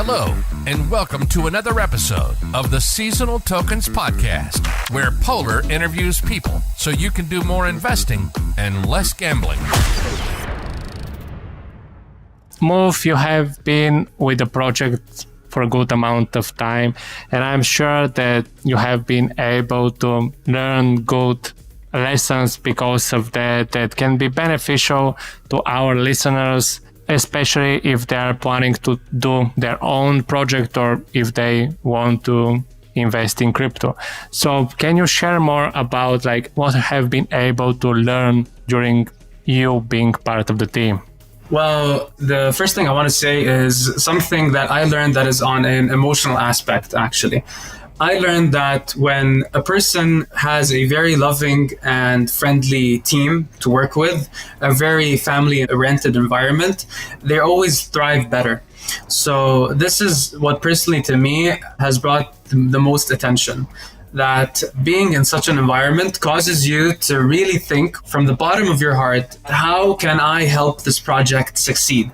Hello, and welcome to another episode of the Seasonal Tokens Podcast, where Polar interviews people so you can do more investing and less gambling. Mouph, you have been with the project for a good amount of time, and I'm sure that you have been able to learn good lessons because of that can be beneficial to our listeners, especially if they are planning to do their own project or if they want to invest in crypto. So can you share more about what you have been able to learn during you being part of the team? Well, the first thing I want to say is something that I learned that is on an emotional aspect, actually. I learned that when a person has a very loving and friendly team to work with, a very family-oriented environment, they always thrive better. So this is what personally to me has brought the most attention. That being in such an environment causes you to really think from the bottom of your heart, how can I help this project succeed?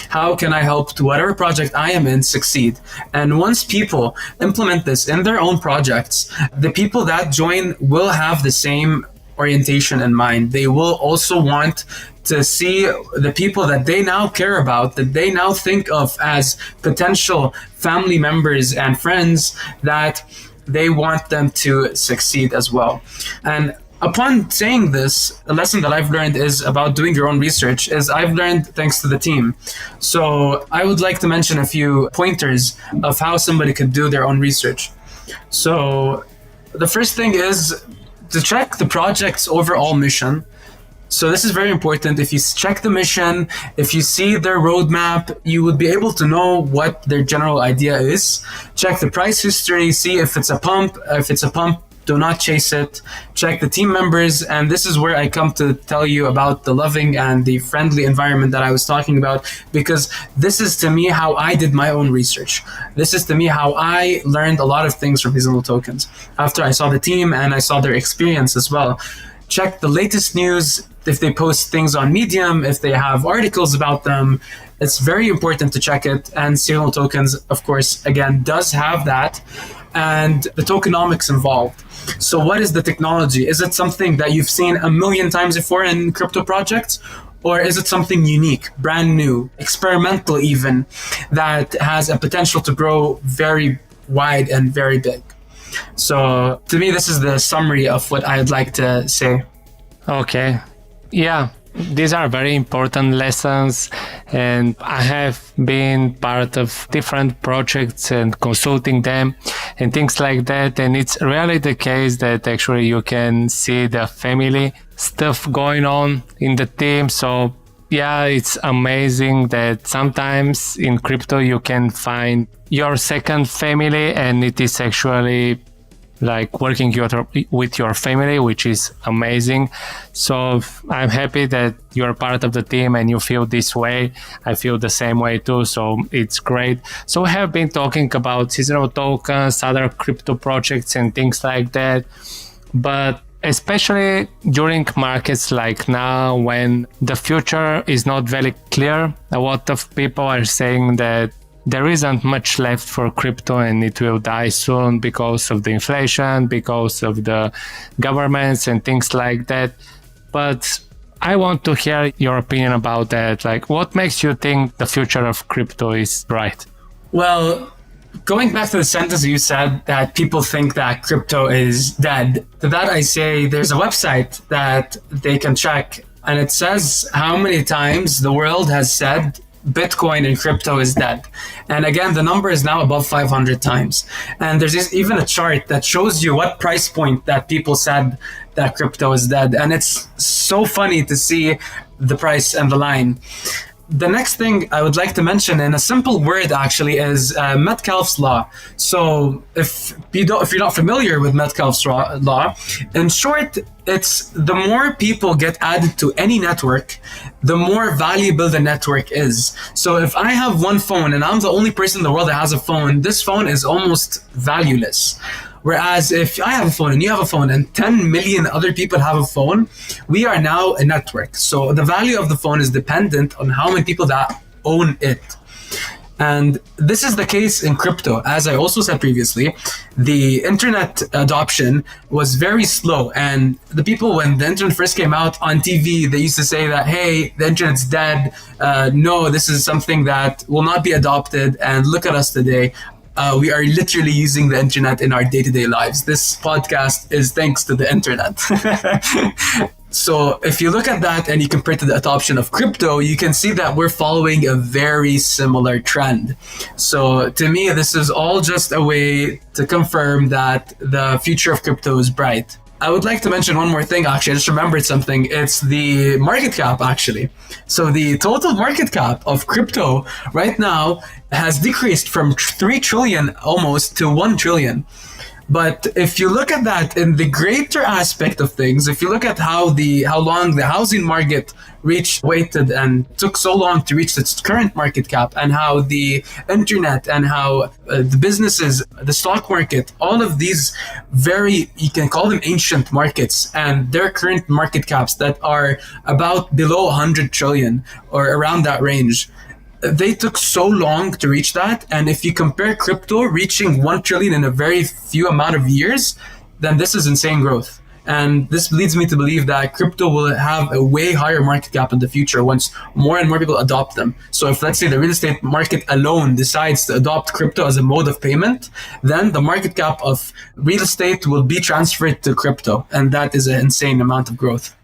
How can I help to whatever project I am in succeed? And once people implement this in their own projects, the people that join will have the same orientation in mind. They will also want to see the people that they now care about, that they now think of as potential family members and friends, that they want them to succeed as well. And upon saying this, a lesson that I've learned is about doing your own research, is I've learned thanks to the team. So I would like to mention a few pointers of how somebody could do their own research. So the first thing is to check the project's overall mission. So this is very important. If you check the mission, if you see their roadmap, you would be able to know what their general idea is. Check the price history, see if it's a pump. If it's a pump, do not chase it. Check the team members. And this is where I come to tell you about the loving and the friendly environment that I was talking about, because this is to me how I did my own research. This is to me how I learned a lot of things from Seasonal Tokens after I saw the team and I saw their experience as well. Check the latest news. If they post things on Medium, if they have articles about them, it's very important to check it. And Seasonal Tokens, of course, again, does have that. And the tokenomics involved. So what is the technology? Is it something that you've seen a million times before in crypto projects? Or is it something unique, brand new, experimental even, that has a potential to grow very wide and very big? So to me, this is the summary of what I'd like to say. Okay. Yeah, these are very important lessons, and I have been part of different projects and consulting them and things like that. And it's really the case that actually you can see the family stuff going on in the team. So yeah, it's amazing that sometimes in crypto you can find your second family, and it is actually like working with your family, which is amazing. So I'm happy that you're part of the team and you feel this way. I feel the same way too, so it's great. So we have been talking about seasonal tokens, other crypto projects and things like that, but especially during markets like now, when the future is not very clear, a lot of people are saying that there isn't much left for crypto and it will die soon because of the inflation, because of the governments and things like that. But I want to hear your opinion about that. What makes you think the future of crypto is bright? Well, going back to the sentence you said that people think that crypto is dead, to that I say there's a website that they can check, and it says how many times the world has said Bitcoin and crypto is dead. And again, the number is now above 500 times. And there's even a chart that shows you what price point that people said that crypto is dead. And it's so funny to see the price and the line. The next thing I would like to mention in a simple word actually is Metcalfe's law. So if you're not familiar with Metcalfe's law, in short, it's the more people get added to any network, the more valuable the network is. So if I have one phone and I'm the only person in the world that has a phone, this phone is almost valueless. Whereas if I have a phone and you have a phone and 10 million other people have a phone, we are now a network. So the value of the phone is dependent on how many people that own it. And this is the case in crypto. As I also said previously, the internet adoption was very slow. And the people, when the internet first came out on TV, they used to say that, hey, the internet's dead. No, this is something that will not be adopted. And look at us today. We are literally using the internet in our day-to-day lives. This podcast is thanks to the internet. So if you look at that and you compare it to the adoption of crypto, you can see that we're following a very similar trend. So to me, this is all just a way to confirm that the future of crypto is bright. I would like to mention one more thing, actually. I just remembered something. It's the market cap, actually. So the total market cap of crypto right now has decreased from 3 trillion almost to 1 trillion. But if you look at that in the greater aspect of things, if you look at how long the housing market waited and took so long to reach its current market cap, and how the internet and how the businesses, the stock market, all of these you can call them ancient markets, and their current market caps that are about below 100 trillion or around that range. They took so long to reach that. And if you compare crypto reaching 1 trillion in a very few amount of years, then this is insane growth. And this leads me to believe that crypto will have a way higher market cap in the future once more and more people adopt them. So if, let's say, the real estate market alone decides to adopt crypto as a mode of payment, then the market cap of real estate will be transferred to crypto. And that is an insane amount of growth.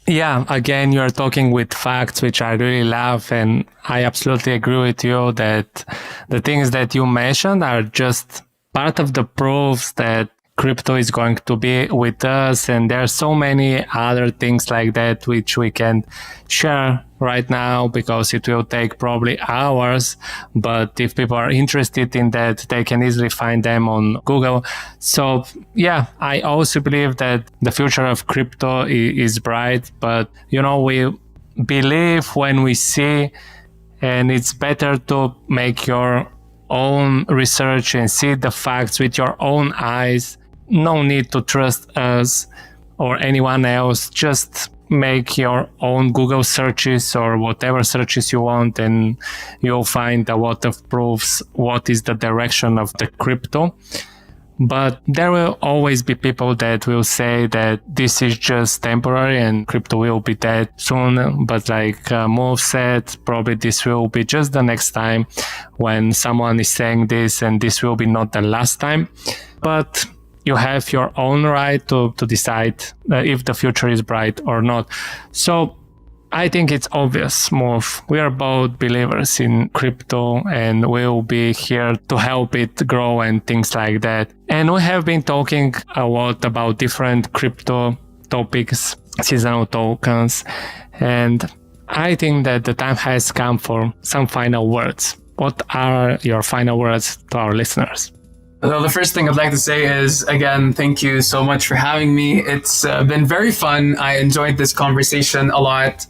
Yeah, again, you're talking with facts, which I really love. And I absolutely agree with you that the things that you mentioned are just part of the proofs that crypto is going to be with us. And there are so many other things like that, which we can share right now because it will take probably hours. But if people are interested in that, they can easily find them on Google. So yeah, I also believe that the future of crypto is bright, but we believe when we see, and it's better to make your own research and see the facts with your own eyes. No need to trust us or anyone else. Just make your own Google searches or whatever searches you want, and you'll find a lot of proofs what is the direction of the crypto. But there will always be people that will say that this is just temporary and crypto will be dead soon. But like Mouph said, probably this will be just the next time when someone is saying this, and this will be not the last time. But you have your own right to decide if the future is bright or not. So I think it's obvious, Mouph. We are both believers in crypto and we'll be here to help it grow and things like that. And we have been talking a lot about different crypto topics, seasonal tokens. And I think that the time has come for some final words. What are your final words to our listeners? Well, the first thing I'd like to say is, again, thank you so much for having me. It's been very fun. I enjoyed this conversation a lot.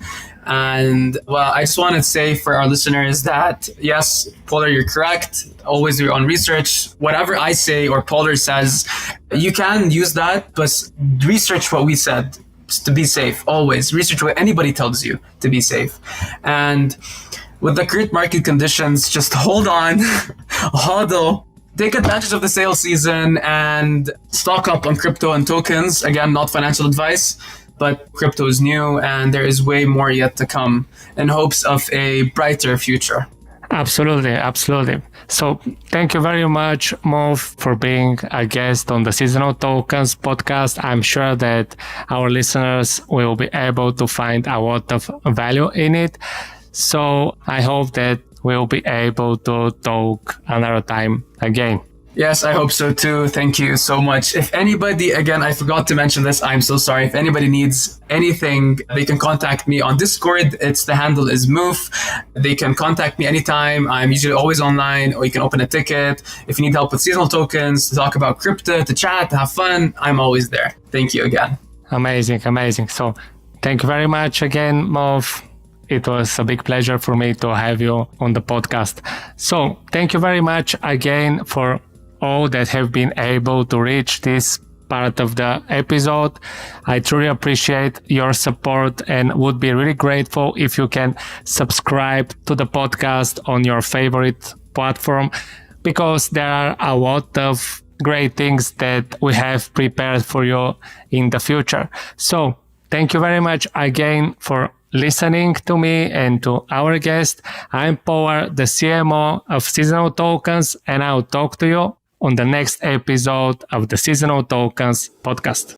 And well, I just want to say for our listeners that, yes, Polar, you're correct. Always do your own research. Whatever I say or Polar says, you can use that, but research what we said to be safe. Always research what anybody tells you to be safe. And with the current market conditions, just hold on, hodl. Take advantage of the sale season and stock up on crypto and tokens. Again, not financial advice, but crypto is new and there is way more yet to come in hopes of a brighter future. Absolutely, absolutely. So thank you very much, Mouph, for being a guest on the Seasonal Tokens podcast. I'm sure that our listeners will be able to find a lot of value in it. So I hope that we'll be able to talk another time again. Yes, I hope so too. Thank you so much. If anybody, again, I forgot to mention this, I'm so sorry. If anybody needs anything, they can contact me on Discord. The handle is Mouph. They can contact me anytime. I'm usually always online, or you can open a ticket. If you need help with seasonal tokens, to talk about crypto, to chat, to have fun, I'm always there. Thank you again. Amazing, amazing. So thank you very much again, Mouph. It was a big pleasure for me to have you on the podcast. So thank you very much again for all that have been able to reach this part of the episode. I truly appreciate your support and would be really grateful if you can subscribe to the podcast on your favorite platform, because there are a lot of great things that we have prepared for you in the future. So thank you very much again for listening to me and to our guest. I'm Polar, the CMO of Seasonal Tokens, and I'll talk to you on the next episode of the Seasonal Tokens podcast.